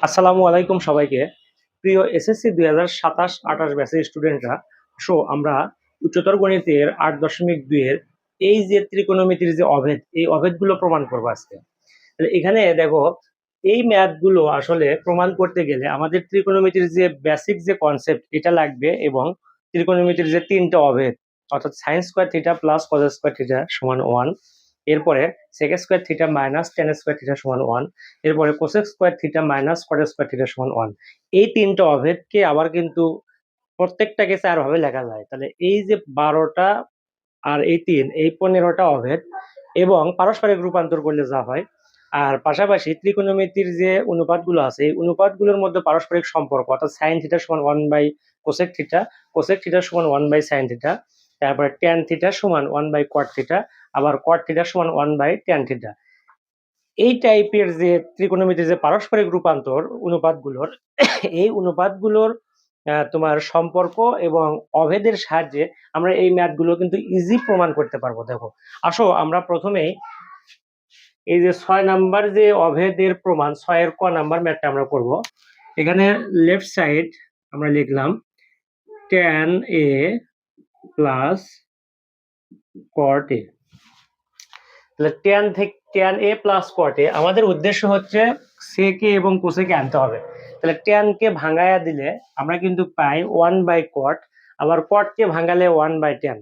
আসসালামু আলাইকুম সবাইকে। প্রিয় এসএসসি 2027-28 ব্যাচের স্টুডেন্টরা, আমরা উচ্চতর গণিতের 8.2 এর এই যে ত্রিকোণমিতির যে অভেদ, এই অভেদগুলো প্রমাণ করবো আজকে। তাহলে এখানে দেখো, এই ম্যাথগুলো আসলে প্রমাণ করতে গেলে আমাদের ত্রিকোণমিতির যে বেসিক যে কনসেপ্ট এটা লাগবে, এবং ত্রিকোণমিতির যে তিনটা অভেদ, অর্থাৎ sine square theta plus cos square theta সমান 1, এরপরে sec square theta minus tan square theta সমান 1, এরপরে cosec square theta minus cot square theta সমান 1। এই তিনটা অভেদকে আবার কিন্তু প্রত্যেকটাকে 4 ভাবে লেখা যায়। তাহলে এই যে 12টা আর এই 3, এই 15টা অভেদ এবং পারস্পরিক রূপান্তর করলে যা হয়, আর পাশাপাশি ত্রিকোণমিতির যে অনুপাতগুলো আছে এই অনুপাতগুলোর মধ্যে পারস্পরিক সম্পর্ক, অর্থাৎ সাইন থিটা সমান 1 by cosec theta, cosec theta সমান 1 বাই সাইন থিটা, তারপরে ট্যান থিটা সমান 1 বাই কট থিটা, আবার কট থিটা সমান 1 বাই ট্যান থিটা। এই টাইপের যে ত্রিকোণমিতির যে পারস্পরিক রূপান্তর অনুপাতগুলোর, এই অনুপাতগুলোর তোমার সম্পর্ক এবং অভেদের সাহায্যে আমরা এই ম্যাথগুলো কিন্তু ইজি প্রমাণ করতে পারবো। দেখো, আসো আমরা প্রথমেই এই যে 6 নাম্বার যে অভেদের প্রমাণ, 6-এর ক নাম্বার ম্যাথটা আমরা করব। এখানে লেফট সাইড আমরা লিখলাম tan a plus cot a। তাহলে tan a plus cot a, আমাদের উদ্দেশ্য হচ্ছে sec a এবং cosec a আনতে হবে। তাহলে tan কে ভাঙায়া দিলে আমরা কিন্তু পাই 1/cot, আবার cot কে ভাঙালে 1/tan।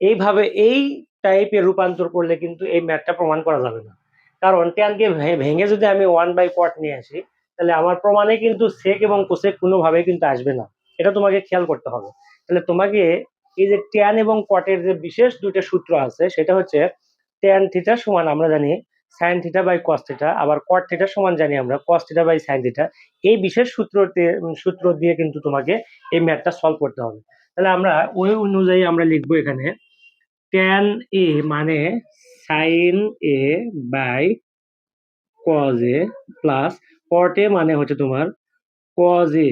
এইভাবে এই টাইপের রূপান্তর করলে কিন্তু এই ম্যাথটা প্রমাণ করা যাবে না, কারণ tan কে ভেঙে যদি আমি 1/cot নিয়ে আসি, তাহলে আমার প্রমাণে কিন্তু sec এবং cosec কোনোভাবে কিন্তু আসবে না। এটা তোমাকে খেয়াল করতে হবে। তাহলে তোমাকে এই যে tan এবং cot এর যে বিশেষ দুটো সূত্র আছে, সেটা হচ্ছে tan থিটা সমান আমরা জানি sin theta by cos theta, আবার cot থিটা সমান জানি আমরা cos theta by sin theta. এই বিশেষ সূত্র দিয়ে কিন্তু তোমাকে এই ম্যাথটা সলভ করতে হবে। তাহলে আমরা ওই অনুযায়ী আমরা লিখবো এখানে tan a মানে sin a by cos a plus cot a মানে হচ্ছে তোমার cos a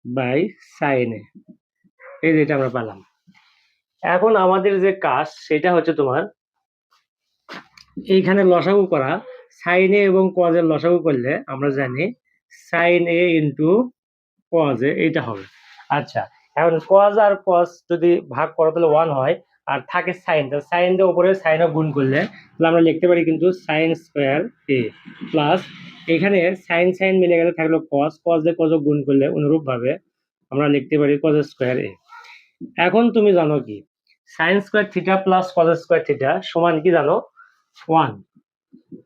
by sin a। এই যেটা আমরা পেলাম। এখন আমাদের যে কাজ সেটা হচ্ছে তোমার এইখানে লসাগু করা। সাইন এ এবং কজ এর লসাগু করলে আমরা জানি sine A into cos a, এইটা হবে। আচ্ছা, এখন কজ আর কজ যদি ভাগ করো তাহলে 1 হয়, আর থাকে সাইন, তাহলে সাইন দিয়ে উপরে সাইন গুণ করলে তাহলে আমরা লিখতে পারি কিন্তু সাইন স্কোয়ার এ প্লাস, এখানে সাইন সাইন মিলে গেলে থাকলো কজ, কজ দিয়ে কজ গুণ করলে অনুরূপ ভাবে আমরা লিখতে পারি কজ স্কোয়ার এ। এখন তুমি জানো কি sine square theta plus cos square theta সমান কি জানো? 1।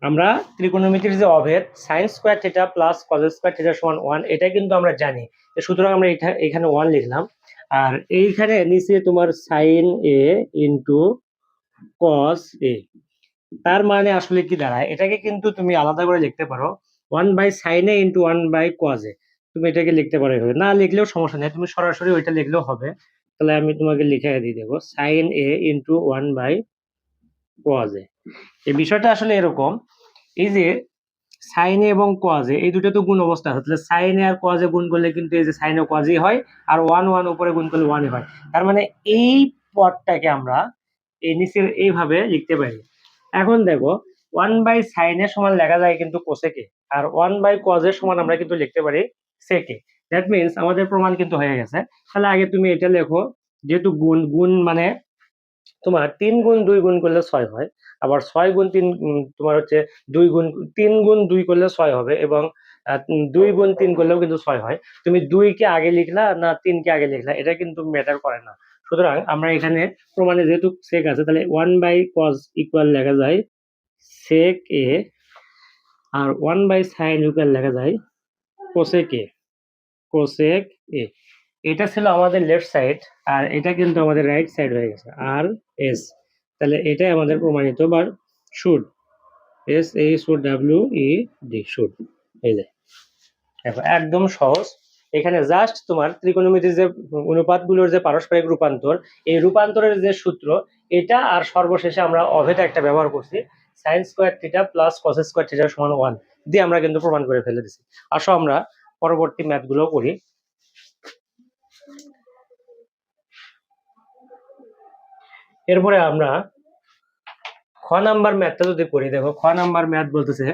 আমরা ত্রিকোণমিতির যে অভেদ sine square theta plus cos square theta সমান 1, এটা কিন্তু আমরা জানি। সুতরাং আমরা এখানে 1 লিখলাম, আর এইখানে নিচে তোমার সাইন এ ইন্টু কস এ। তার মানে আসলে কি দাঁড়ায়, এটাকে কিন্তু তুমি আলাদা করে লিখতে পারো 1/sin a into 1/cos a। তুমি এটাকে লিখতে পারো এভাবে, না লিখলেও সমস্যা নেই, তুমি সরাসরি ওইটা লিখলেও হবে। তাহলে আমি তোমাকে লিখে দিয়ে দেবো sign A into 1/cos a। এই বিষয়টা আসলে এরকম, এই যে সাইনে এবং কজে এই দুটো তো গুণ অবস্থা আছে, তাহলে সাইনে আর কজে গুণ করলে কিন্তু এই যে সাইনে কজই হয়, আর 1 1 উপরে গুণ করলে 1 হয়। তার মানে এই পদটাকে আমরা এই নিচে এইভাবে লিখতে পারি। এখন দেখো 1/sin এর সমান লেখা যায় কিন্তু কোসেকে, আর 1/cos এর সমান আমরা কিন্তু লিখতে পারি সেকে। দ্যাট মিনস আমাদের প্রমাণ কিন্তু হয়ে গেছে। তাহলে আগে তুমি এটা লেখো, যেহেতু গুণ গুণ মানে তোমার 3 গুণ 2 গুণ করলে 6 হয়, আবার 6 গুণ 3 তোমার হচ্ছে 2 গুণ 3 গুণ 2 করলে 6 হবে, এবং 2 গুণ 3 করলেও কিন্তু 6 হয়। তুমি 2 কে আগে লিখলা না 3 কে আগে লিখলা এটা কিন্তু ম্যাটার করে না। সুতরাং আমরা এখানে প্রমাণে যেহেতু সেক আছে, তাহলে 1/cos ইকুয়াল লেখা যায় সেক এ, আর 1/sin ইকুয়াল লেখা যায় কোসেক এ, কোসেক এ। এটা ছিল আমাদের লেফট সাইড, আর এটা কিন্তু আমাদের রাইট সাইড হয়ে গেছে আর এস। তাহলে এটাই আমাদের প্রমাণিত বা should, S A should W E D should. এই যে দেখো একদম সহজ। এখানে জাস্ট তোমার ত্রিকোণমিতির যে অনুপাতগুলোর যে পারস্পরিক রূপান্তর, এই রূপান্তরের যে সূত্র এটা, আর সর্বশেষে আমরা অভেদ একটা ব্যবহার করছি সাইন স্কোয়ার থিটা প্লাস কস স্কোয়ার থিটা সমান 1 দিয়ে আমরা কিন্তু প্রমাণ করে ফেলে দিছি। আসো আমরা পরবর্তী ম্যাথগুলো করি। এরপরে আমরা খ নাম্বার ম্যাথটা যদি করি, দেখো খ নাম্বার ম্যাথ বলতেছে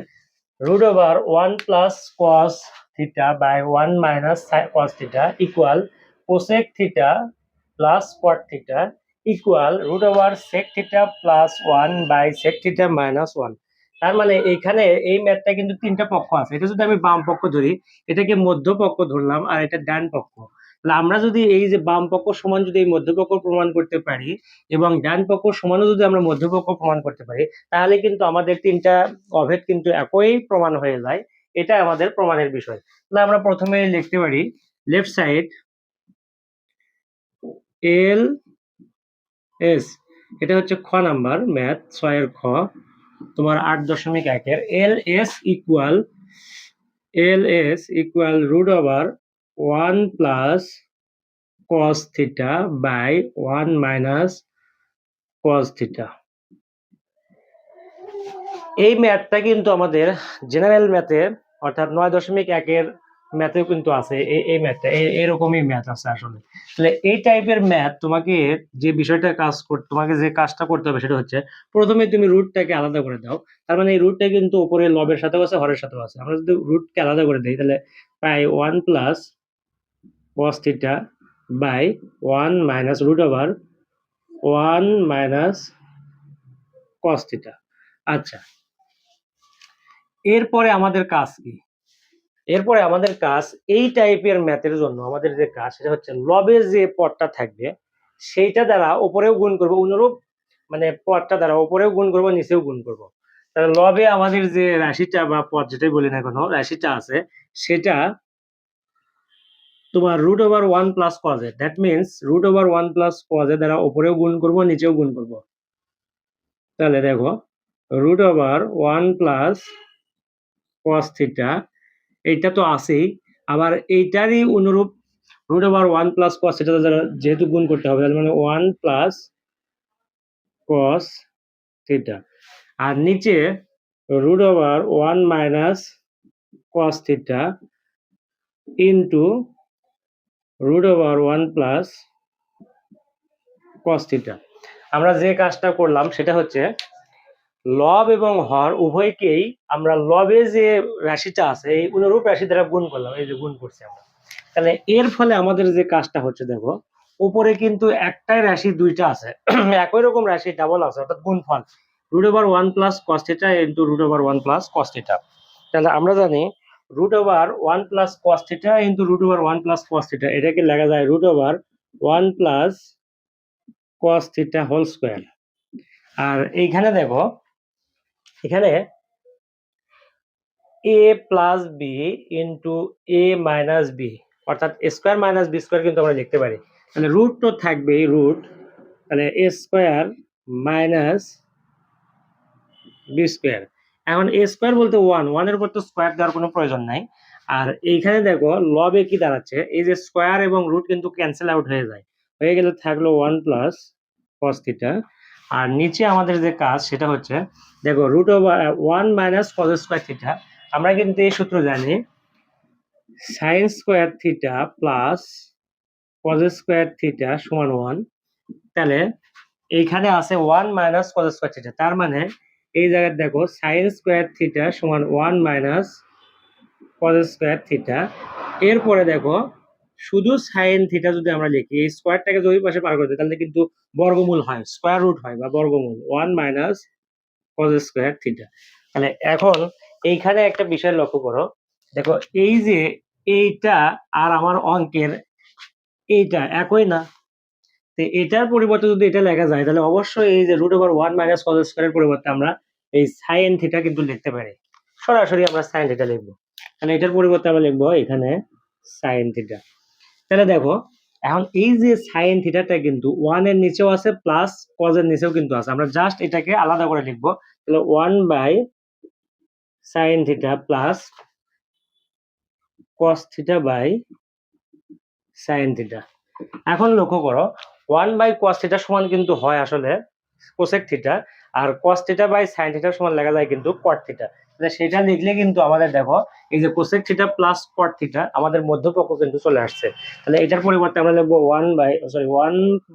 root over 1 plus cos theta by 1 minus cos theta equal cosec theta plus cot theta equal root over sec theta plus 1 by sec theta minus 1। তার মানে এখানে এই ম্যাথটা কিন্তু তিনটা পক্ষ আছে। এটা যদি আমি বাম পক্ষ ধরি, এটাকে মধ্য পক্ষ ধরলাম, আর এটা ডান পক্ষ। তাহলে আমরা যদি এই যে বাম পক্ষ সমান যদি এই মধ্যপক্ষ প্রমাণ করতে পারি এবং ডান পক্ষ সমানও যদি আমরা মধ্যপক্ষ প্রমাণ করতে পারি, তাহলে কিন্তু আমাদের তিনটা অভেদ কিন্তু একই প্রমাণ হয়ে যায়। এটা আমাদের প্রমাণের বিষয়। তাহলে আমরা প্রথমে লিখতে পারি লেফট সাইড এল এস, এটা হচ্ছে খ নাম্বার ম্যাথ 6 এর খ, তোমার 8.1 L S equal root over 1 plus cos theta by 1 minus cos theta. এই ম্যাথটা কিন্তু আমাদের জেনারেল ম্যাথে অর্থাৎ 9.1 ম্যাথেও কিন্তু আছে। এই ম্যাথটা এরকমই ম্যাথ আছে আসলে। তাহলে এই টাইপের ম্যাথ তোমাকে যে বিষয়টা তোমাকে যে কাজটা করতে হবে সেটা হচ্ছে প্রথমে তুমি রুটটাকে আলাদা করে দাও। তার মানে এই রুটটা কিন্তু উপরে লবের সাথেও আছে, হরের সাথেও আছে। আমরা যদি রুটকে আলাদা করে দিই তাহলে পাই 1 plus cos theta by 1 minus root over 1 minus cos theta. আচ্ছা, এরপরে আমাদের কাজ কি? এরপরে আমাদের কাজ এই টাইপের ম্যাথের জন্য আমাদের যে কাজ সেটা হচ্ছে লবে যে পদটা থাকবে সেইটা দ্বারা উপরেও গুণ করব, অনুরূপ মানে পদটা দ্বারা উপরেও গুণ করব, নিচেও গুণ করব। তাহলে লবে আমাদের যে রাশিটা বা পদ যেটাই বলি না কেন রাশিটা আছে সেটা তোমার root over 1 plus cos a, that means root over 1 plus cos a দ্বারা উপরেও গুণ করব, নিচেও গুণ করব। তাহলে দেখো root over 1 plus cos theta এইটা তো আছেই, আবার এইটারই অনুরূপ root over 1 plus cos theta যেহেতু গুণ করতে হবে, তার মানে 1 প্লাস কস থিটা, আর নিচে root over 1 minus cos theta into root over 1 plus cos theta. আমরা যে কাজটা করলাম সেটা হচ্ছে লব এবং হর উভয়কেই আমরা লবে যে রাশিটা আছে এই অনুরূপ রাশি দ্বারা গুণ করলাম, এই যে গুণ করছি আমরা। তাহলে এর ফলে আমাদের যে কাজটা হচ্ছে দেখো উপরে কিন্তু একটাই রাশি দুইটা আছে, একই রকম রাশি ডাবল আছে অর্থাৎ গুণফল root over 1 plus cos theta into root over 1 plus cos theta. তাহলে আমরা জানি root over 1 plus cos theta into root over 1 plus cos theta, এটাকে লেখা যায় root over 1 plus cos theta whole square. আর এইখানে দেখো এখানে A plus B into A minus B, অর্থাৎ A square minus B square কিন্তু আমরা লিখতে পারি। তাহলে রুট তো থাকবেই রুট, তাহলে এ স্কোয়ার মাইনাস বি স্কোয়ার। এখন এ স্কোয়ার বলতে ওয়ানের উপর তো স্কোয়ার দেওয়ার কোনো প্রয়োজন নাই। আর এইখানে দেখো লবে কি দাঁড়াচ্ছে, এই যে স্কোয়ার এবং রুট কিন্তু ক্যান্সেল আউট হয়ে যায়, হয়ে গেলে থাকলো 1 প্লাস কস থিটা। আর নিচে আমাদের যে কাজ সেটা হচ্ছে দেখো root over 1 minus cos square theta, আমরা কিন্তু এই সূত্র জানি sine square theta plus cos square theta সমান 1। তাহলে এইখানে আছে 1 মাইনাস কজ স্কোয়ার থিটা, তার মানে এই জায়গায় দেখো সাইন স্কোয়ার থিটা সমান 1 মাইনাস কজ স্কোয়ার থিটা। এরপরে দেখো শুধু সাইন থিটা যদি আমরা লিখি এই স্কোয়ারটাকে যদি পাশে পার করে দিই তাহলে কিন্তু বর্গমূল হয়, স্কোয়ার রুট হয় বা বর্গমূল 1 মাইনাস কজ স্কোয়ার থিটা। তাহলে এখন এইখানে একটা বিষয় লক্ষ্য করো, দেখো এই যে এইটা আর আমার অঙ্কের এইটা একই না, তো এটার পরিবর্তে যদি এটা লেখা যায় তাহলে অবশ্যই এই যে রুট ওভার 1 মাইনাস কজ স্কোয়ারের পরিবর্তে আমরা এই সাইন থিটা কিন্তু লিখতে পারি, সরাসরি আমরা সাইন থিটা লিখবো। তাহলে এটার পরিবর্তে আমরা লিখবো এখানে সাইন থিটা। তাহলে দেখো এখন এই যে সাইন থিটাটা কিন্তু 1 এর নিচেও আছে প্লাস কজ এর নিচেও কিন্তু আছে, আমরা জাস্ট এটাকে আলাদা করে লিখবো। তাহলে 1 by sine theta plus cos theta by sine theta. এখন লক্ষ্য করো 1 বাই কস থিটা সমান কিন্তু হয় আসলে কোসেক থিটা, আর cos theta by sine theta সমান লেখা যায় কিন্তু কট থিটা। তাহলে সেটা লিখলে কিন্তু আমাদের দেখো এই যে cosec theta plus cot theta আমাদের মধ্যপক্ষ কিন্তু চলে আসছে। তাহলে এটার পরিবর্তে আমরা লিখবো 1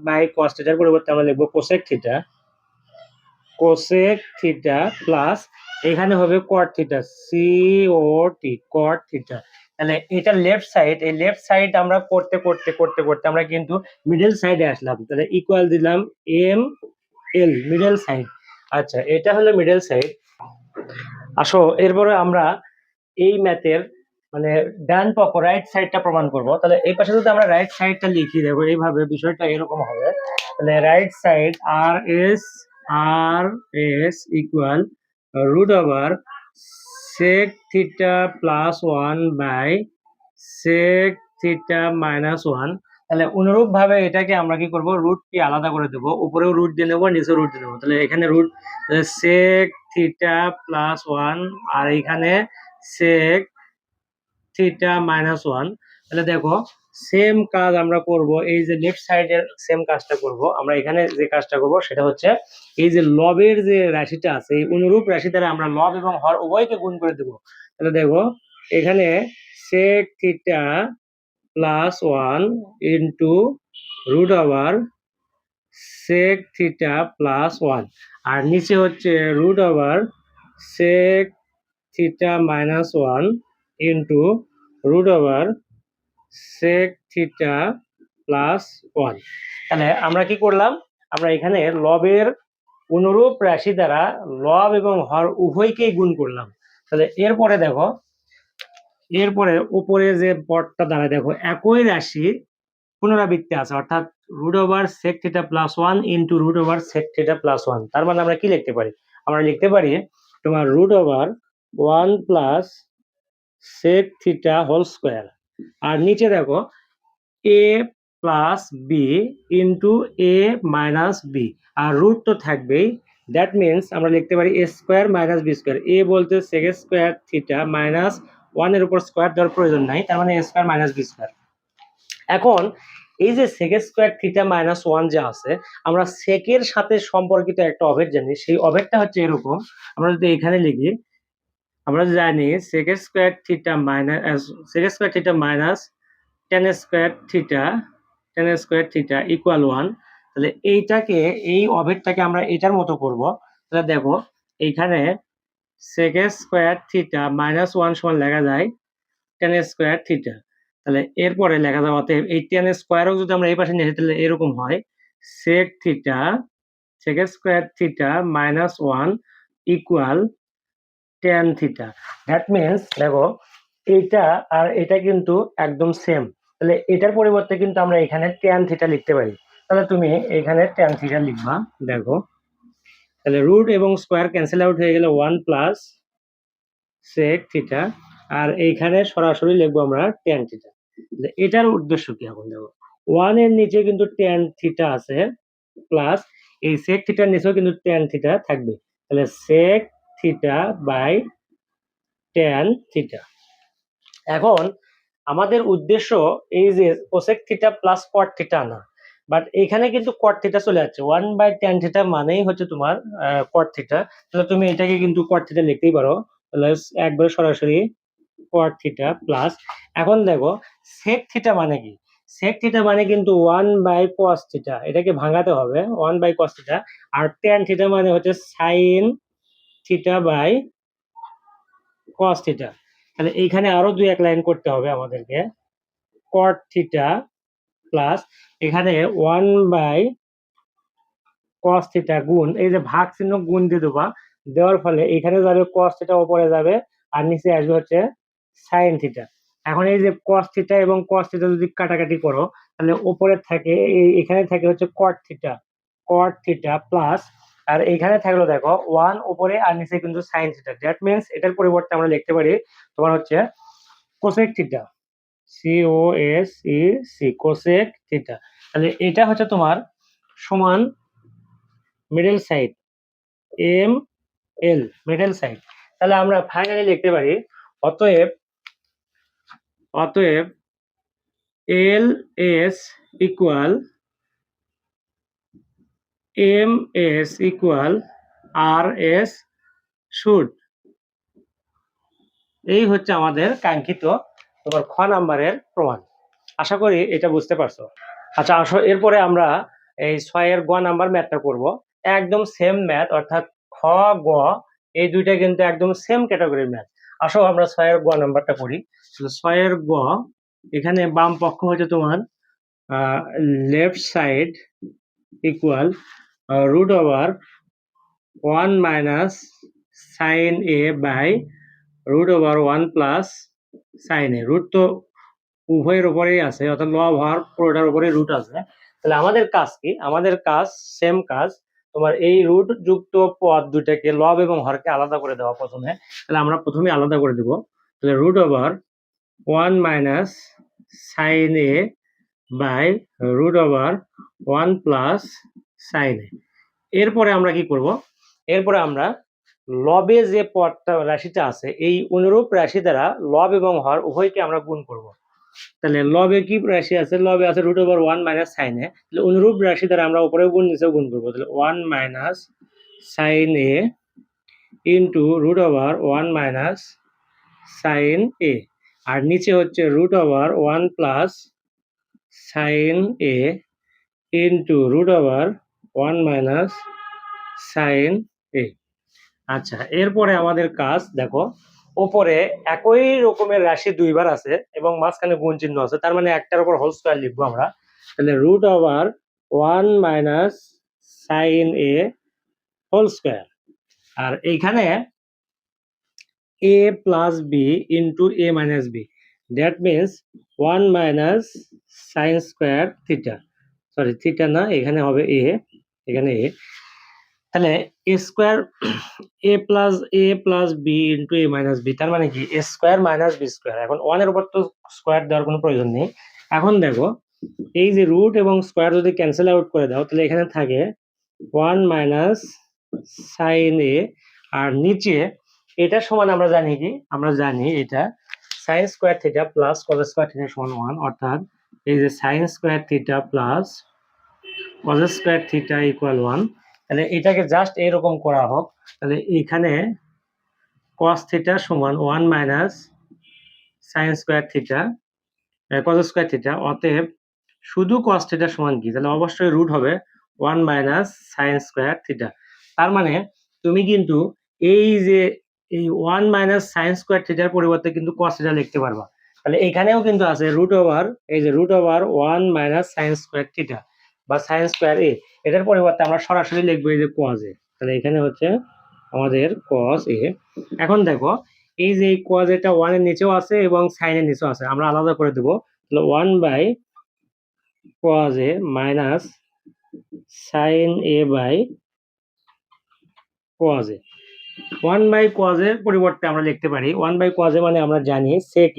বাই কস থিটার পরিবর্তে আমরা লিখবো কোসেক থিটা প্লাস এখানে হবে কট থিটা, COT কট থিটা। তাহলে এটা লেফট সাইড, এই লেফট সাইড আমরা করতে করতে করতে করতে আমরা কিন্তু মিডল সাইডে আসলাম। তাহলে ইকুয়াল দিলাম ML মিডল সাইড। আচ্ছা, এটা হলো মিডল সাইড। আসো এরপরে আমরা এই ম্যাথের মানে ডান পক্ষ রাইট সাইডটা প্রমাণ করব। তাহলে এই পাশে যদি আমরা রাইট সাইডটা লিখি দেবো এইভাবে, বিষয়টা এরকম হবে। তাহলে রাইট সাইড আর S equal root over sec theta plus one by sec theta minus one. তাহলে অনুরূপ ভাবে এটাকে আমরা কি করব, রুট কি আলাদা করে দেবো, উপরেও রুট দিয়ে নেবো নিচেও রুট দিয়ে নেবো। তাহলে এখানে root sec theta plus one আর এখানে সেক থিটা মাইনাস ওয়ান। তাহলে দেখো সেম কাজ আমরা করব, এই যে লেফট সাইডের সেম কাজটা করব। আমরা এখানে যে কাজটা করব সেটা হচ্ছে এই যে লবের যে রাশিটা আছে এই অনুরূপ রাশি দ্বারা আমরা লব এবং হর উভয়কে গুণ করে দেব। তাহলে দেখো এখানে sec theta plus one into root over sec theta plus one, আর নিচে হচ্ছে root over sec theta minus one into root over sec theta plus one. তাহলে আমরা কি করলাম, আমরা এখানে লবের অনুরূপ রাশি দ্বারা লব এবং হর উভয়কেই গুণ করলাম। তাহলে এরপরে দেখো, এরপরে উপরে যে পদটা দাঁড়ায় দেখো একই রাশি পুনরাবৃত্তি আছে, অর্থাৎ root over sec theta plus one into root over sec theta plus one. তার মানে আমরা কি লিখতে পারি, আমরা লিখতে পারি তোমার root over one plus sec theta whole square, আর নিচে দেখো A plus B into A minus B, আর রুট তো থাকবেই। দ্যাট মিনস আমরা লিখতে পারি A square minus B square. A বলতে সেক স্কোয়ার থিটা মাইনাস ওয়ানের উপর স্কোয়ার দেওয়ার প্রয়োজন নাই, তার মানে a square minus B square. এখন এই যে sec square theta minus one যে আছে, আমরা সেকের সাথে সম্পর্কিত একটা অভেদ জানি, সেই অভেদটা হচ্ছে এরকম। আমরা যদি এখানে লিখি, আমরা জানি sec square theta minus sec square theta minus tan square theta equal one. তাহলে এইটাকে, এই অভেদটাকে আমরা এটার মতো করব। তাহলে দেখো এইখানে sec square theta minus one সমান লেখা যায় টেন স্কোয়ার থিটা। তাহলে এরপরে লেখা যাবে অতএব এই টেন স্কোয়ারও যদি আমরা এই পাশে নিয়ে আসি তাহলে এরকম হয় sec square theta minus one equal tan theta. That means দেখো এইটা আর এটা কিন্তু একদম সেম। তাহলে এটার পরিবর্তে কিন্তু আমরা এখানে ট্যান থিটা লিখতে পারি। তাহলে তুমি এখানে ট্যান থিটা লিখবা। দেখো তাহলে রুট এবং স্কোয়ার ক্যান্সেল আউট হয়ে গেলে ওয়ান প্লাস সেক থিটা, আর এইখানে সরাসরি লিখবো আমরা ট্যান থিটা। এটার উদ্দেশ্য কি, এখন দেখো ওয়ান এর নিচে কিন্তু ট্যান থিটা আছে, প্লাস এই সেক থিটার নিচেও কিন্তু ট্যান থিটা থাকবে। তাহলে sec theta by tan theta. এখন আমাদের উদ্দেশ্য এই যে cosec theta plus cot theta না, বাট এখানে কিন্তু কট থিটা চলে যাচ্ছে, ওয়ান বাই ট্যান থিটা মানেই হচ্ছে তোমার কট থিটা। তাহলে তুমি এটাকে কিন্তু কট থিটা লিখতেই পারো, তাহলে একবারে সরাসরি কট থিটা প্লাস। এখন দেখো সেক থিটা মানে কি, সেক থিটা মানে কিন্তু ওয়ান বাই কস থিটা, এটাকে ভাঙাতে হবে ওয়ান বাই কস থিটা। আর ট্যান থিটা মানে হচ্ছে sine theta by cos theta. তাহলে এইখানে আরো দুই এক লাইন করতে হবে আমাদেরকে, কট থিটা প্লাস এখানে ওয়ান বাই কস থিটা গুণ, এই যে ভাগ চিহ্ন গুণ দিয়ে দেবা, দেওয়ার ফলে এখানে যাবে কস থিটা, উপরে যাবে আর নিচে আসবে হচ্ছে সাইন থিটা। এখন এই যে কস থিটা এবং কস থিটা যদি কাটাকাটি করো তাহলে উপরে থাকে এখানে থাকে হচ্ছে কট থিটা প্লাস, আর এখানে থাকলো দেখো ওয়ান উপরে আর নিচে কিন্তু সাইন থিটা। দ্যাট মিনস এটার পরিবর্তে আমরা লিখতে পারি তোমার হচ্ছে cosec theta, COSEC cosec theta. তাহলে এটা হচ্ছে তোমার সমান middle side ML middle side. তাহলে আমরা ফাইনালি লিখতে পারি অতএব LS equal MS equal RS should. এই হচ্ছে আমাদের কাঙ্ক্ষিত তোমার খ নাম্বারের প্রমাণ। আশা করি এটা বুঝতে পারছো। আচ্ছা আসো এরপরে আমরা এই 6 এর গ নাম্বার ম্যাথটা করব। একদম সেম ম্যাথ, অর্থাৎ খ গ এই দুইটা কিন্তু একদম সেম ক্যাটাগরির ম্যাথ। আসো আমরা 6 এর গ নাম্বারটা করি। 6 এর গ, এখানে বাম পক্ষ হচ্ছে তোমার left side equal root over 1 minus sine A by root over 1 plus sine a. Root তো উভয়ের উপরেই আছে, অর্থাৎ লব হওয়ার পুরোটার উপরেই রুট আছে। তাহলে আমাদের কাজ কি? আমাদের কাজ সেম কাজ, তোমার এই রুট যুক্ত পদ দুটাকে লব এবং হরকে আলাদা করে দেওয়া প্রথমে। তাহলে আমরা প্রথমে আলাদা করে দেব। তাহলে root over 1 minus sine A by root over 1 plus sine A. এরপরে আমরা কি করব? এরপরে আমরা লবে যে পদটা রাশিটা আছে এই অনুরূপ রাশি দ্বারা লব এবং হর উভয়কে আমরা গুণ করব। তাহলে লবে কি রাশি আছে? লবে আছে রুট ওভার 1 মাইনাস সাইন এ। তাহলে অনুরূপ রাশি দ্বারা আমরা উপরেও গুণ নিচেও গুণ করব। তাহলে 1 minus sine A into root over 1 minus sine A, আর নিচে হচ্ছে root over 1 plus sine A into root over 1 minus sine A. আচ্ছা, এরপরে আমাদের কাজ দেখো, উপরে একই রকমের রাশি দুইবার আছে এবং মাঝখানে গুণ চিহ্ন আছে, তার মানে একটার উপর হোল স্কয়ার লিখবো আমরা। তাহলে root over 1 minus sine A whole square, আর এইখানে A plus B into A minus B, that means 1 minus sine square theta, sorry theta না, এখানে হবে এ, এখানে এ। তাহলে A square A plus B into A minus B, তার মানে কি A square minus B square. এখন one এর উপর তো স্কয়ার দেওয়ার কোনো প্রয়োজন নেই। এখন দেখো, এই যে রুট এবং স্কয়ার যদি ক্যান্সেল আউট করে দাও, তাহলে এখানে থাকে 1 মাইনাস সাইন এ, আর নিচে এটা সমান আমরা জানি কি? আমরা জানি এটা sign square theta plus cause square theta সমান 1, অর্থাৎ এই যে sign square theta plus cause square theta equal 1। তাহলে এটাকে জাস্ট এরকম করা হোক। তাহলে এখানে cos থিটা সমান 1 minus sine square theta cause square theta, অতএব শুধু cos থিটা সমান কি? তাহলে অবশ্যই রুট হবে 1 মাইনাস সাইন স্কয়ার থিটা। তার মানে তুমি কিন্তু এই যে এই 1 মাইনাস সাইন স্কয়ার থিটার পরিবর্তে কিন্তু cos থিটা লিখতে পারবা। তাহলে এখানেও কিন্তু আছে রুট ওভার, এই যে root over 1 minus sine square theta বা সাইন স্কয়ার এ, এটার পরিবর্তে আমরা সরাসরি লিখবো এই যে cos এ। তাহলে এখানে হচ্ছে আমাদের cos এ। এখন দেখো, এই যে cos এটা 1 এর নিচেও আছে এবং sin এর নিচেও আছে, আমরা আলাদা করে দেব। তাহলে 1 by cos a minus sin a by cos a। 1 by cos এর পরিবর্তে আমরা লিখতে পারি 1 বাই cos a, মানে আমরা জানি sec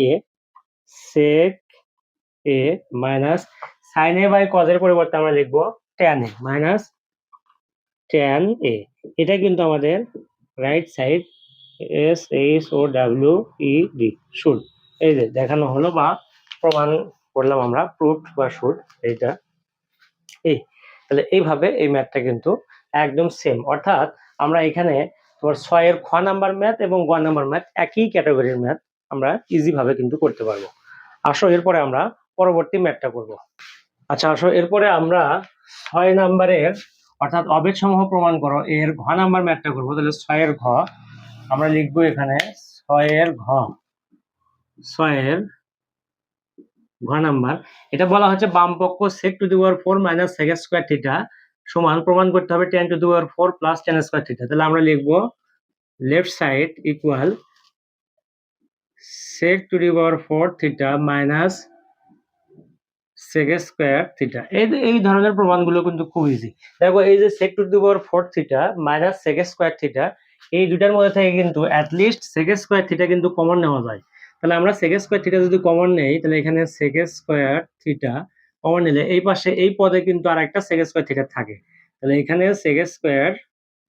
a minus sin a by cos এর পরিবর্তে আমরা লিখব tan a minus tan a। এটা কিন্তু আমাদের রাইট সাইড SHOWED শুড, এই যে দেখানো হলো বা প্রমাণ করলাম আমরা, প্রুফ বা শুড এইটা। এই তাহলে এইভাবে এই ম্যাথটা কিন্তু একদম সেম, অর্থাৎ আমরা এখানে তোমার 6 এর খ নাম্বার ম্যাথ এবং গ নাম্বার ম্যাথ একই ক্যাটাগরির ম্যাথ আমরা ইজি ভাবে কিন্তু করতে পারবো। আসো এরপরে আমরা পরবর্তী ম্যাথটা করব। আচ্ছা আসো এরপরে আমরা 6 নাম্বারের অর্থাৎ অবেদ সমূহ প্রমাণ করো এর ঘ নাম্বার ম্যাথটা করবো। তাহলে 6 এর ঘ আমরা লিখবো এখানে 6 এর ঘ, 6 এর ঘ নাম্বার। এটা বলা হচ্ছে বাম পক্ষ sec two the power 4 minus sec square theta সমান প্রমাণ করতে হবে tan to the power 4 plus tan square theta. তাহলে আমরা লিখবো left side equal sec two the power 4 theta minus sec square theta. এই ধরনের প্রমাণগুলো কিন্তু খুব ইজি। দেখো, এই যে sec two the power 4 theta minus sec square theta, এই দুটার মধ্যে থেকে কিন্তু অ্যাটলিস্ট sec স্কয়ার থিটা কিন্তু কমন নেওয়া যায়। তাহলে আমরা sec স্কয়ার থিটা যদি কমন নেই, তাহলে এখানে sec স্কয়ার থিটা কমন নিলে এই পাশে এই পদে কিন্তু আরেকটা sec স্কয়ার থিটা থাকে। তাহলে এখানে sec স্কয়ার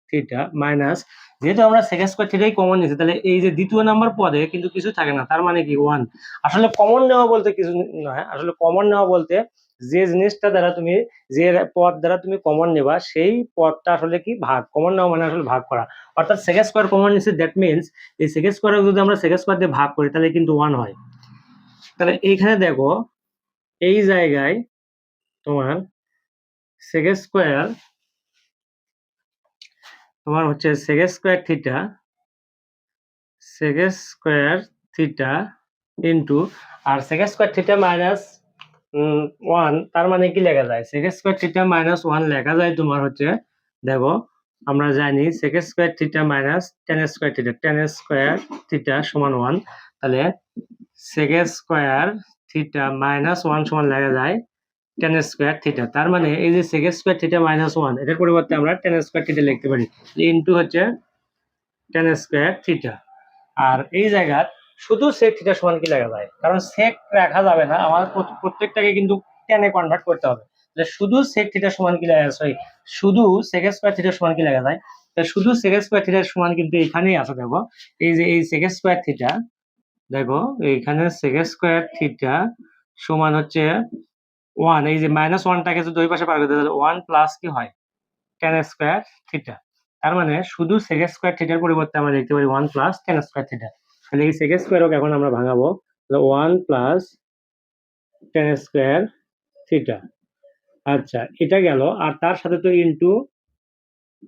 থিটা মাইনাস, যেহেতু আমরা sec স্কয়ার থিটাই কমন নিয়েছি, তাহলে এই যে দ্বিতীয় নাম্বার পদে কিন্তু কিছু থাকে না, তার মানে কি 1। আসলে কমন নেওয়া বলতে কিছু নয়, আসলে কমন নেওয়া বলতে যে জিনিসটা দ্বারা তুমি, যে পদ দ্বারা তুমি কমন নেবা সেই পদটা আসলে কি ভাগ, কমন নেওয়া মানে আসলে ভাগ করা। অর্থাৎ sec স্কয়ার কমন নিয়েছি, দ্যাট মিনস এই sec স্কয়ার যদি আমরা sec স্কয়ার দিয়ে ভাগ করি তাহলে কিন্তু 1 হয়। তাহলে এইখানে দেখো, এই জায়গায় তোমার sec স্কয়ার তোমার হচ্ছে sec square theta sec square theta into আর sec স্কয়ার থিটা মাইনাস 1, তার মানে কি লেখা যায়? sec স্কয়ার থিটা মাইনাস 1 লেখা যায় তোমার হচ্ছে, দেখো আমরা জানি sec square theta minus tan square theta, tan square theta সমান 1, তাহলে sec স্কয়ার থিটা মাইনাস 1 সমান লেখা যায় tan স্কয়ার থিটা। তার মানে এই যে sec স্কয়ার থিটা মাইনাস 1, এটার পরিবর্তে আমরা tan স্কয়ার থিটা লিখতে পারি, ইনটু হচ্ছে tan স্কয়ার থিটা। আর এই জায়গায় শুধু sec থিটা সমান কি লেখা যায়? কারণ sec রাখা যাবে না, আমার প্রত্যেকটাকে কিন্তু tan এ কনভার্ট করতে হবে। তাহলে শুধু sec থিটা সমান কি লেখা যায়? সরি, শুধু sec স্কয়ার থিটা সমান কি লেখা যায়? তাহলে শুধু sec স্কয়ার থিটা সমান কিন্তু এখানেই আছে, দেখো এই যে এই sec স্কয়ার থিটা, দেখো এইখানে sec স্কয়ার থিটা সমান হচ্ছে 1, এই যে মাইনাস 1টাকে যদি ওই পাশে পার করতে তাহলে 1 প্লাস কি হয় tan স্কয়ার থিটা। তার মানে শুধু sec স্কয়ার থিটার পরিবর্তে আমরা লিখতে পারি 1 প্লাস tan স্কয়ার থিটা। তাহলে এই sec স্কয়ারকে এখন আমরা ভাঙাবো, তাহলে 1 প্লাস tan স্কয়ার থিটা। আচ্ছা, এটা গেল, আর তার সাথে তো ইনটু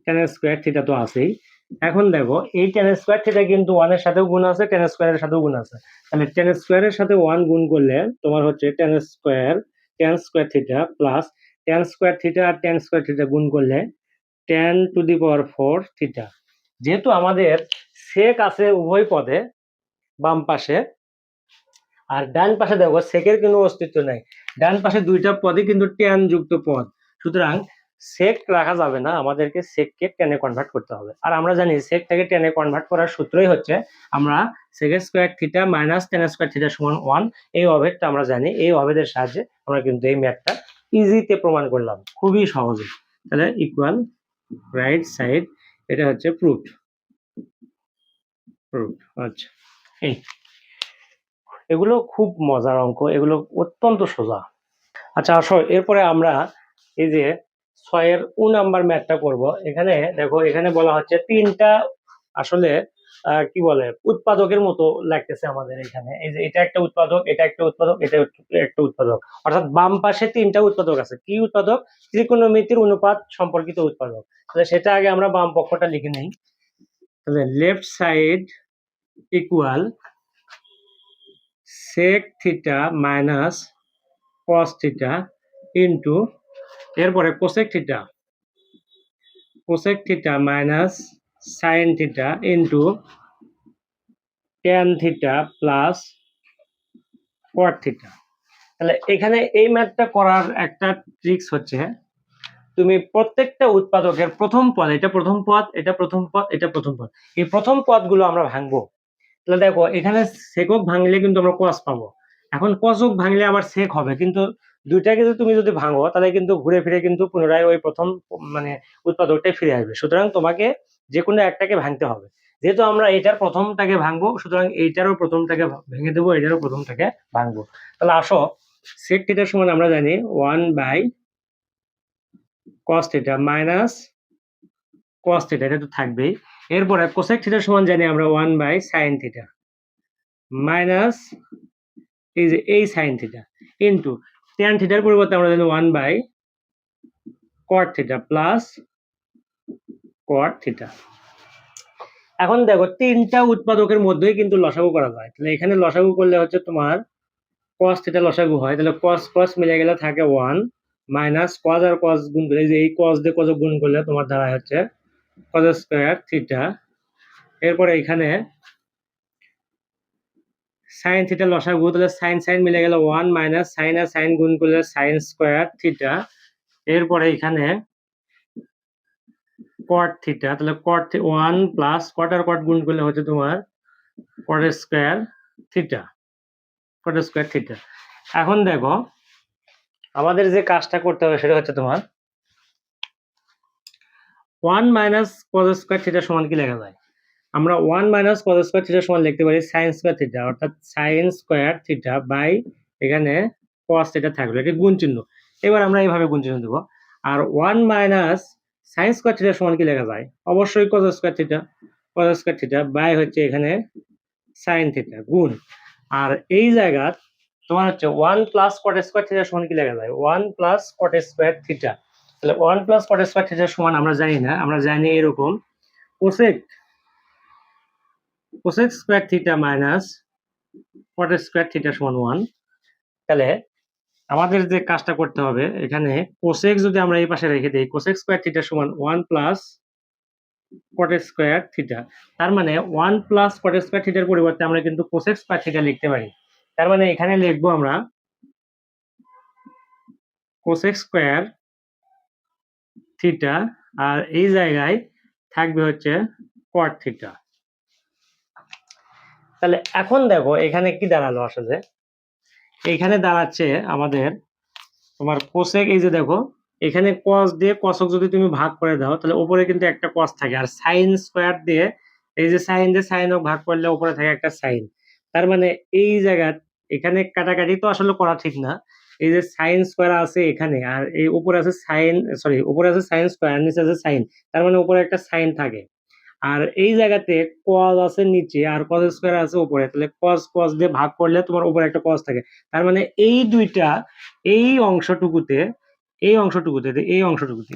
tan স্কয়ার থিটা তো আছেই। এখন দেখো এই tan স্কয়ার থিটা কিন্তু 1 এর সাথেও গুণ আছে, tan স্কয়ারের সাথেও গুণ আছে। তাহলে tan স্কয়ারের সাথে 1 গুণ করলে তোমার হচ্ছে tan square theta plus tan square theta আর tan স্কয়ার থিটা গুণ করলে tan to the power 4 theta. যেহেতু আমাদের sec আছে উভয় পদে, বাম পাশে আর ডান পাশে দেখো সেকের কোনো অস্তিত্ব নাই, ডান পাশে দুইটা পদই কিন্তু tan যুক্ত পদ, সুতরাং sec রাখা যাবে না, আমাদেরকে sec কে tan এ কনভার্ট করতে হবে। আর আমরা জানি sec থেকে tan এ কনভার্ট করার সূত্রই হচ্ছে আমরা sec square theta minus tan square theta সমান 1, এই অভেদটা আমরা জানি। এই অভেদের সাহায্যে আমরা কিন্তু এই ম্যাথটা ইজিতে প্রমাণ করলাম, খুবই সহজে। তাহলে ইকুয়াল রাইট সাইড, এটা হচ্ছে প্রুফ। আচ্ছা, এই এগুলো খুব মজার অঙ্ক, এগুলো অত্যন্ত সোজা। আচ্ছা আসো, এরপরে আমরা এই যে 6 এর নাম্বার ম্যাথটা করব। এখানে দেখো, এখানে বলা হচ্ছে তিনটা, আসলে কি বলে উৎপাদকের মতো লাগতেছে আমাদের এখানে। এই যে এটা একটা উৎপাদক, এটা একটা উৎপাদক, এটা একটা উৎপাদক, অর্থাৎ বাম পাশে তিনটা উৎপাদক আছে। কি উৎপাদক? ত্রিকোণমিতির অনুপাত সম্পর্কিত উৎপাদক। তাহলে সেটা আগে আমরা বাম পক্ষটা লিখে নেই। তাহলে left side equal sec theta minus cos theta into, এরপরে cosec theta minus sine theta into tan theta plus cot theta. তাহলে এখানে এই ম্যাথটা করার একটা ট্রিক্স হচ্ছে, তুমি প্রত্যেকটা উৎপাদকের প্রথম পদ, এটা প্রথম পদ, এটা প্রথম পদ, এটা প্রথম পদ, এই প্রথম পদগুলো আমরা ভাঙবো। তাহলে দেখো এখানে সেকক ভাঙলে কিন্তু আমরা cos পাবো, এখন cosক ভাঙলে আবার sec হবে, কিন্তু দুইটাকে তুমি যদি ভাঙো তাহলে কিন্তু ঘুরে ফিরে কিন্তু পুনরায় ওই প্রথম মানে উৎপাদকটাই ফিরে আসবে। সুতরাং তোমাকে যে কোনো একটাকে ভাঙতে হবে। যেহেতু আমরা এটার প্রথমটাকে ভাঙবো, সুতরাং এইটারও প্রথমটাকে ভেঙে দেবো, এটারও প্রথমটাকে ভাঙবো। তাহলে আসো, sec থিটার সমান আমরা জানি 1 by cos theta minus cos theta, এটা তো থাকবেই। এরপরে কোসেক থিটার সমান জানি আমরা 1 বাই sin থিটা মাইনাস এই যে এই sin থিটা ইনটু tan থিটার পরিবর্তে আমরা জানি 1 by cot theta plus cot theta. এখন দেখো তিনটা উৎপাদকের মধ্যেই কিন্তু লসাগু করা যায়। তাহলে এখানে লসাগু করলে হচ্ছে তোমার cos থিটা লসাগু হয়, তাহলে cos cos মিলে গেলে থাকে 1 মাইনাস cos আর cos গুণ করলে যে এই cos দিয়ে cos গুণ করলে তোমার দাঁড়ায় হচ্ছে cos স্কয়ার থিটা। এরপরে এখানে sin থিটা লসাগু, তাহলে sin sin মিলে গেল 1 মাইনাস sin আর sin গুণ করলে sin স্কয়ার থিটা। এরপরে এখানে cot থিটা, তাহলে cot 1 প্লাস cot আর cot গুণ করলে হচ্ছে তোমার cot square theta, cot square theta. এখন দেখো আমাদের যে কাজটা করতে হবে সেটা হচ্ছে তোমার 1 মাইনাস cos স্কয়ার থিটা সমান কি লেখা যায়? আমরা 1 মাইনাস cos স্কয়ার থিটা সমান লিখতে পারি sin স্কয়ার থিটা, অর্থাৎ sin স্কয়ার থিটা বাই এখানে cos থিটা থাকবে, এটা গুণ চিহ্ন। এবার আমরা এইভাবে গুণ চিহ্ন দেব। আর 1 মাইনাস sin স্কয়ার থিটা সমান কি লেখা যায়? অবশ্যই cos স্কয়ার থিটা বাই হচ্ছে এখানে sin থিটা গুণ। আর এই জায়গা তোমার হচ্ছে 1 প্লাস cot স্কয়ার থিটা সমান কি লেখা যায়? 1 প্লাস cot স্কয়ার থিটা। তাহলে 1 প্লাস cot স্কয়ার থিটা সমান আমরা জানি না, আমরা জানি এরকম cosec cosec square theta minus cot square theta সমান 1। তাহলে আমাদের যে কাজটা করতে হবে এখানে কোসেক যদি আমরা এই পাশে রেখে দিই, কোসেক স্কোয়ার থিটা সমান 1 প্লাস কট স্কোয়ার থিটা। তার মানে 1 প্লাস কট স্কোয়ার থিটার পরিবর্তে আমরা কিন্তু কোসেক স্কোয়ার থিটা লিখতে পারি। তার মানে এখানে লিখবো আমরা কোসেক স্কোয়ার থিটা, আর এই জায়গায় থাকবে হচ্ছে কট থিটা। তাহলে এখন দেখো এখানে কি দাঁড়ালো আসলে, এইখানে দাঁড়াচ্ছে আমাদের তোমার কোসেক, এই যে দেখো এখানে কস দিয়ে কসক যদি তুমি ভাগ করে দাও তাহলে উপরে কিন্তু একটা কস থাকে, আর সাইন স্কোয়ার দিয়ে এই যে সাইন দিয়ে সাইনক ভাগ করলে উপরে থাকে একটা সাইন। তার মানে এই জায়গা এখানে কাটাকাটি তো আসলে করা ঠিক না। এই যে সাইন স্কোয়ার আছে এখানে, আর এই উপরে আছে সাইন, সরি উপরে আছে সাইন স্কোয়ার, নিচে আছে সাইন, তার মানে উপরে একটা সাইন থাকে। আর এই জায়গাতে কস আছে নিচে আর কস স্কোয়ার আছে উপরে, তাহলে কস কস দিয়ে ভাগ করলে তোমার উপরে একটা কস থাকে। তার মানে এই দুইটা, এই অংশটুকুতে এই অংশটুকুতে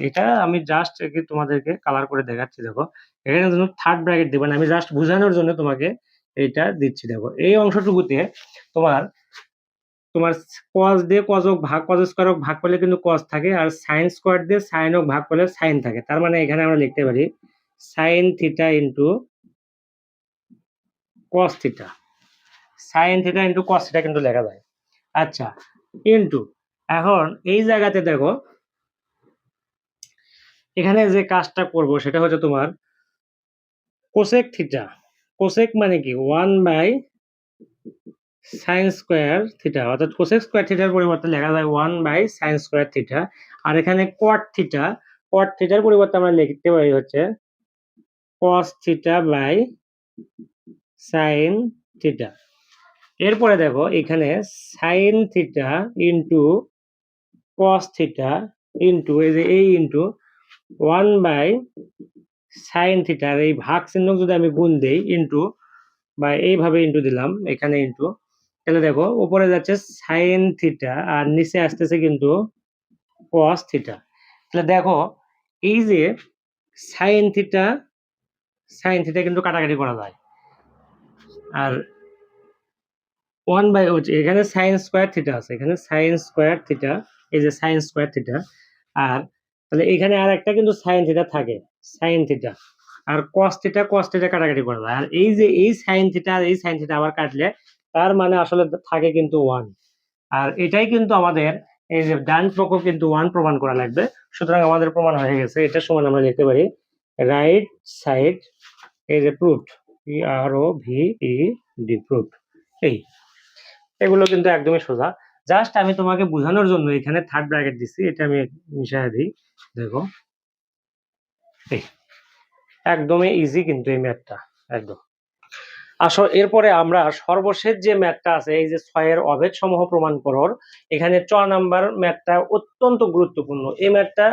এটা আমি জাস্ট তোমাদেরকে কালার করে দেখাচ্ছি। দেখো এখানে জন্য থার্ড ব্র্যাকেট দেবেন, আমি জাস্ট বোঝানোর জন্য তোমাকে এটা দিচ্ছি। দেখো এই অংশটুকুতে তোমার তোমার কস দিয়ে কসক ভাগ কস স্কোয়ারক ভাগ করলে কিন্তু কস থাকে, আর সাইন স্কোয়ার দিয়ে সাইনক ভাগ করলে সাইন থাকে। তার মানে এখানে আমরা লিখতে পারি sign theta into cos theta, sign theta into cos theta কিন্তু লেখা যায়। আচ্ছা, ইন্টু এখন এই জায়গাতে দেখো এখানে যে কাজটা করব সেটা হচ্ছে তোমার কোসেক থিটা। কোসেক মানে কি 1 বাই সাইন স্কোয়ার থিটা, অর্থাৎ কোসেক স্কোয়ার থিটার পরিবর্তে লেখা যায় 1 বাই সাইন স্কোয়ার থিটা। আর এখানে কট থিটা, কট থিটার পরিবর্তে আমরা লিখতে পারি হচ্ছে cos theta by sine theta. এরপরে দেখো এখানে sine theta into cos theta into এই যে এই ইন্টু 1 বাই সাইন থিটার এই ভাগ চিহ্ন যদি আমি গুণ দেই ইন্টু বা এইভাবে ইন্টু দিলাম এখানে ইন্টু, তাহলে দেখো উপরে যাচ্ছে সাইন থিটা আর নিচে আসতেছে কিন্তু কস থিটা। তাহলে দেখো এই যে সাইন থিটা কিন্তু কাটাকাটি করা যায়, আর 1 বাই হচ্ছে এখানে সাইন স্কোয়ার থিটা আছে, এখানে সাইন স্কোয়ার থিটা, এই যে সাইন স্কোয়ার থিটা, আর তাহলে এখানে আর একটা কিন্তু সাইন থিটা থাকে, সাইন থিটা, আর কস থিটা কাটাকাটি করা যায়, আর এই যে এই সাইন থিটা আর এই সাইন থিটা আবার কাটলে তার মানে আসলে থাকে কিন্তু 1। আর এটাই কিন্তু আমাদের এই যে ডান পক্ষ কিন্তু 1 প্রমাণ করা লাগবে। সুতরাং আমাদের প্রমাণ হয়ে গেছে, এটা সমান আমরা লিখতে পারি রাইট সাইড, এই যে প্রুফড, PROVED প্রুফড। এই এগুলো কিন্তু একদমই সোজা, জাস্ট আমি তোমাকে বোঝানোর জন্য এখানে থার্ড ব্র্যাকেট দিচ্ছি, এটা আমি মিশিয়ে দিই। দেখো এই একদমই ইজি কিন্তু এই ম্যাথটা একদম। আসলে এরপরে আমরা সর্বশেষ যে ম্যাথটা আছে এই যে 6 এর অভেদ সমূহ প্রমাণ করর, এখানে 4 নাম্বার ম্যাথটা অত্যন্ত গুরুত্বপূর্ণ। এই ম্যাথটা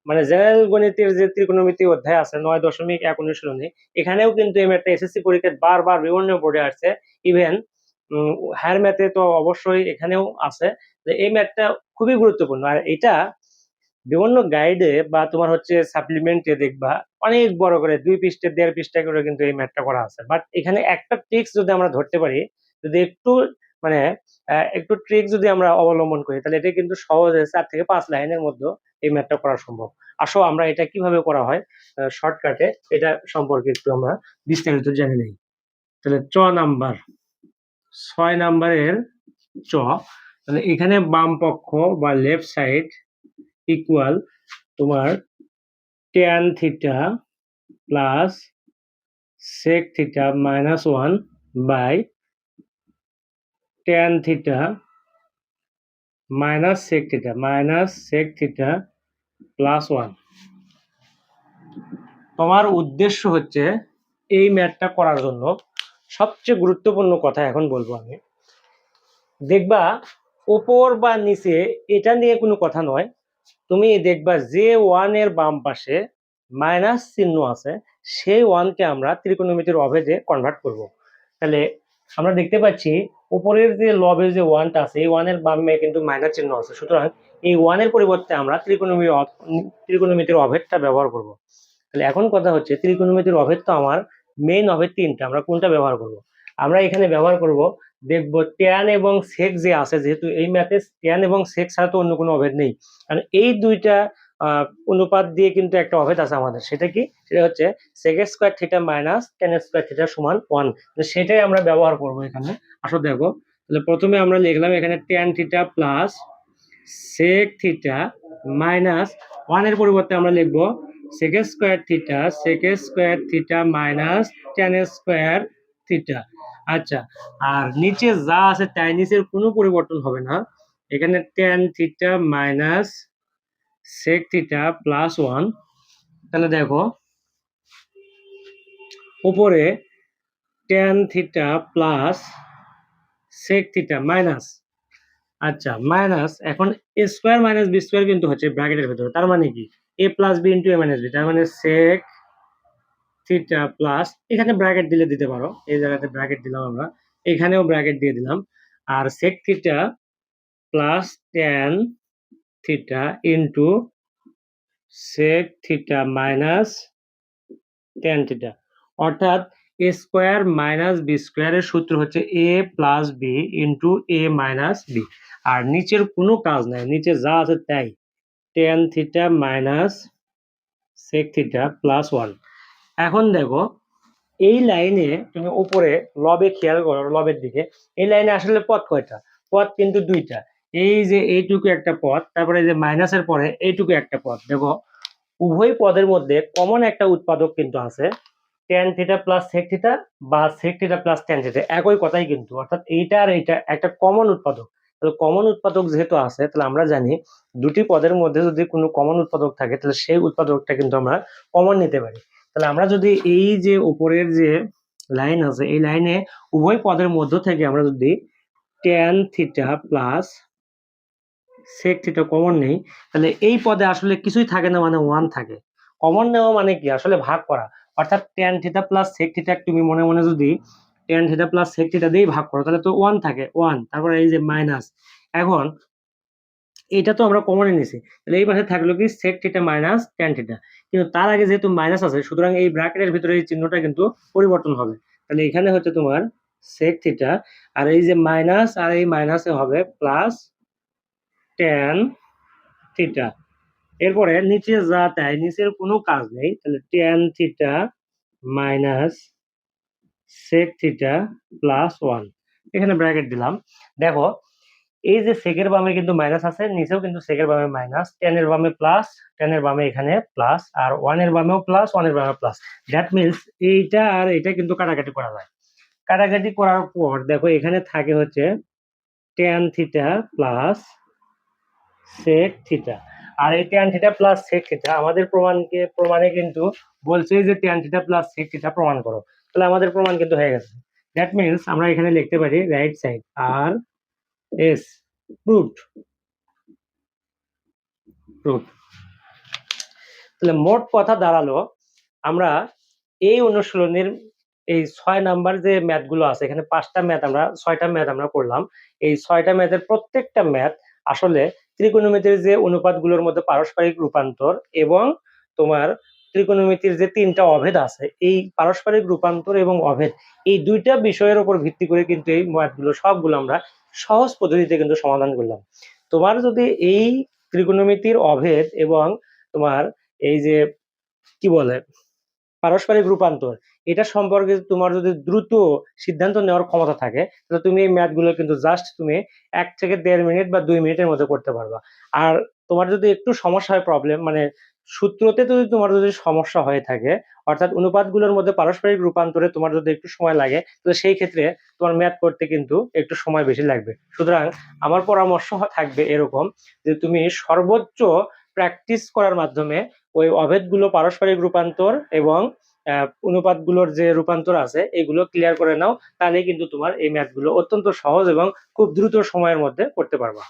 মানে জেনারেল গণিতের যে ত্রিকোণমিতি অধ্যায় আছে 9.1 অনুশীলনী, এখানেও কিন্তু এই ম্যাথটা এসএসসি পরীক্ষায় বারবার বিভিন্ন বোর্ডে আসছে। ইভেন হায়ার ম্যাথে তো অবশ্যই এখানেও আছে। এই ম্যাথটা খুবই গুরুত্বপূর্ণ, আর এটা বিভিন্ন গাইডে বা তোমার হচ্ছে সাপ্লিমেন্টে দেখবা অনেক বড় করে 2 পৃষ্ঠা 1.5 পৃষ্ঠা করে কিন্তু এই ম্যাথটা করা আছে। বাট এখানে একটা ট্রিক্স যদি আমরা ধরতে পারি, যদি একটু মানে একটু ট্রিক যদি আমরা অবলম্বন করি, তাহলে এটা কিন্তু সহজে 4 থেকে 5 লাইনের মধ্যে এই ম্যাথটা করা সম্ভব। আসো আমরা এটা কিভাবে করা হয় শর্টকাটে এটা সম্পর্কে একটু আমরা বিস্তারিত জেনে নিই। তাহলে নাম্বার 6 নাম্বারের তাহলে এখানে বাম পক্ষ বা লেফট সাইড ইকুয়াল তোমার tan theta plus sec theta minus 1 by tan theta minus sec theta plus 1। তোমার উদ্দেশ্য হচ্ছে এই ম্যাথটা করার জন্য সবচেয়ে গুরুত্বপূর্ণ কথা এখন বলবো আমি, দেখবা উপর বা নিচে এটা নিয়ে কোনো কথা নয়, তুমি দেখবা যে 1 এর বাম পাশে মাইনাস চিহ্ন আছে সেই 1কে আমরা ত্রিকোণমিতির অভেদে কনভার্ট করব। তাহলে আমরা দেখতে পাচ্ছি উপরের যে লবে যে 1টা আছে এই 1 এর বামে কিন্তু মাইনাস চিহ্ন আছে, সুতরাং এই 1 এর পরিবর্তে আমরা ত্রিকোণমিতির অভেদটা ব্যবহার করব। তাহলে এখন কথা হচ্ছে ত্রিকোণমিতির অভেদ তো আমার মেইন অভেদ তিনটা, আমরা কোনটা ব্যবহার করব? আমরা এখানে ব্যবহার করব, দেখবো ট্যান এবং সেক যে আছে, যেহেতু এই ম্যাথে ট্যান এবং সেক ছাড়া তো অন্য কোনো অভেদ নেই, কারণ এই দুইটা অনুপাত দিয়ে কিন্তু একটা অভেদ আছে আমাদের। সেটা কি? সেটা হচ্ছে sec square theta minus tan square theta সমান 1। সেটাই আমরা ব্যবহার করব এখানে। আসো দেখো, তাহলে প্রথমে আমরা লিখলাম এখানে tan theta plus sec theta minus 1 এর পরিবর্তে আমরা লিখবো sec square theta minus tan square theta. আচ্ছা, আর নিচে যা আছে তাই নিচের কোনো পরিবর্তন হবে না। এখানে tan theta minus sec theta plus 1। তাহলে দেখো উপরে tan theta plus sec theta minus, আচ্ছা মাইনাস, এখন a square minus B square কিন্তু হচ্ছে ব্র্যাকেটের ভিতরে, তার মানে কি a plus B into A minus B, তার মানে সেক থিটা প্লাস, এখানে ব্র্যাকেট দিলে দিতে পারো, এই জায়গাতে ব্র্যাকেট দিলাম আমরা, এখানেও ব্র্যাকেট দিয়ে দিলাম, আর sec theta plus tan theta into sec theta minus tan theta, অর্থাৎ এ স্কোয়ার মাইনাস বি স্কোয়ারের সূত্র হচ্ছে A plus B into A minus B. আর নিচের কোনো কাজ নাই, নিচে যা আছে তাই, tan theta minus sec theta plus 1। এখন দেখো এই লাইনে তুমি উপরে লবে খেয়াল করো, লবের দিকে এই লাইনে আসলে পদ কয়টা? পদ কিন্তু দুইটা। এই যে এইটুকু একটা পদ, তারপরে এই যে মাইনাসের পরে এইটুকু একটা পদ। দেখো উভয় পদের মধ্যে কমন একটা উৎপাদক কিন্তু আছে, tan theta plus sec theta বা sec theta plus tan theta, একই কথাই কিন্তু, অর্থাৎ এইটা আর এইটা একটা কমন উৎপাদক। তাহলে কমন উৎপাদক যেহেতু আছে, তাহলে আমরা জানি দুটি পদের মধ্যে যদি কোনো কমন উৎপাদক থাকে, তাহলে সেই উৎপাদকটা কিন্তু আমরা কমন নিতে পারি। তাহলে আমরা যদি এই যে উপরের যে লাইন আছে, এই লাইনে উভয় পদের মধ্য থেকে আমরা যদি tan theta plus sec theta common নেই, তাহলে এই পদে আসলে কিছুই থাকে না, মানে 1 থাকে। কমন নেওয়া মানে কি? আসলে ভাগ করা, অর্থাৎ tan theta plus sec theta তুমি মনে মনে যদি tan theta plus sec theta দিয়ে ভাগ করো, তাহলে তো 1 থাকে, 1, তারপরে এই যে মাইনাস। এখন এটা তো আমরা কমনে নিছি, তাহলে এই পাশে থাকলো কি sec theta minus tan theta, কিন্তু তার আগে যেহেতু মাইনাস আছে, সুতরাং এই ব্র্যাকেটের ভিতরে এই চিহ্নটা কিন্তু পরিবর্তন হবে। তাহলে এখানে হচ্ছে তোমার সেক থিটা, আর এই যে মাইনাস আর এই মাইনাসে হবে প্লাস ট্যান থিটা। এরপরে নিচে যা তাই, নিচের কোনো কাজ নেই, তাহলে tan theta minus sec theta plus 1, এখানে ব্র্যাকেট দিলাম। দেখো এই যে সেকের বামে কিন্তু মাইনাস আছে, নিচেও কিন্তু সেকের বামে মাইনাস, টেনের বামে প্লাস, টেনের বামে এখানে প্লাস, আর 1 এর বামেও প্লাস, 1 এর বামে প্লাস। দ্যাট মিনস এইটা আর এটা কিন্তু কাটাকাটি করা যায়। কাটাকাটি করার পর দেখো এখানে থাকে হচ্ছে tan theta plus sec theta. আর এই tan theta plus sec theta আমাদের প্রমাণে কিন্তু বলছে যে tan theta plus sec theta প্রমাণ করো। তাহলে আমাদের প্রমাণ কিন্তু হয়ে গেছে। দ্যাট মিনস আমরা এখানে লিখতে পারি রাইট সাইড আর এস প্রুভড। তাহলে মোট কথা দাঁড়ালো, আমরা এই অনুশীলনীর এই 6 নাম্বার যে ম্যাথ গুলো আছে, এখানে 5টা ম্যাথ, আমরা 6টা ম্যাথ আমরা করলাম। এই 6টা ম্যাথের প্রত্যেকটা ম্যাথ আসলে ত্রিকোণমিতির যে অনুপাতগুলোর মধ্যে পারস্পরিক রূপান্তর এবং তোমার ত্রিকোণমিতির যে 3টা অভেদ আছে, এই পারস্পরিক রূপান্তর এবং অভেদ, এই দুইটা বিষয়ের উপর ভিত্তি করে কিন্তু এই ম্যাথগুলো সবগুলো আমরা সহজ পদ্ধতিতে কিন্তু সমাধান করলাম। তোমার যদি এই ত্রিকোণমিতির অভেদ এবং তোমার এই যে কি বলে পারস্পরিক রূপান্তর, এটা সম্পর্কে তোমার যদি দ্রুত সিদ্ধান্ত নেওয়ার ক্ষমতা থাকে, তাহলে তুমি এই ম্যাথগুলো কিন্তু জাস্ট তুমি 1 থেকে 1.5 মিনিট বা 2 মিনিটের মধ্যে করতে পারবা। আর তোমার যদি একটু সমস্যা হয়, প্রবলেম মানে সূত্রতে যদি তোমার যদি সমস্যা হয়ে থাকে, অর্থাৎ অনুপাতগুলোর মধ্যে পারস্পরিক রূপান্তরে তোমার যদি একটু সময় লাগে, তাহলে সেই ক্ষেত্রে তোমার ম্যাথ করতে কিন্তু একটু সময় বেশি লাগবে। সুতরাং আমার পরামর্শ থাকবে এরকম, যে তুমি সর্বোচ্চ প্র্যাকটিস করার মাধ্যমে ওই অভেদগুলো, পারস্পরিক রূপান্তর এবং অনুপাতগুলোর যে রূপান্তর আছে, এগুলো ক্লিয়ার করে নাও, তাহলে কিন্তু তোমার এই ম্যাথগুলো অত্যন্ত সহজ এবং খুব দ্রুত সময়ের মধ্যে করতে পারবা।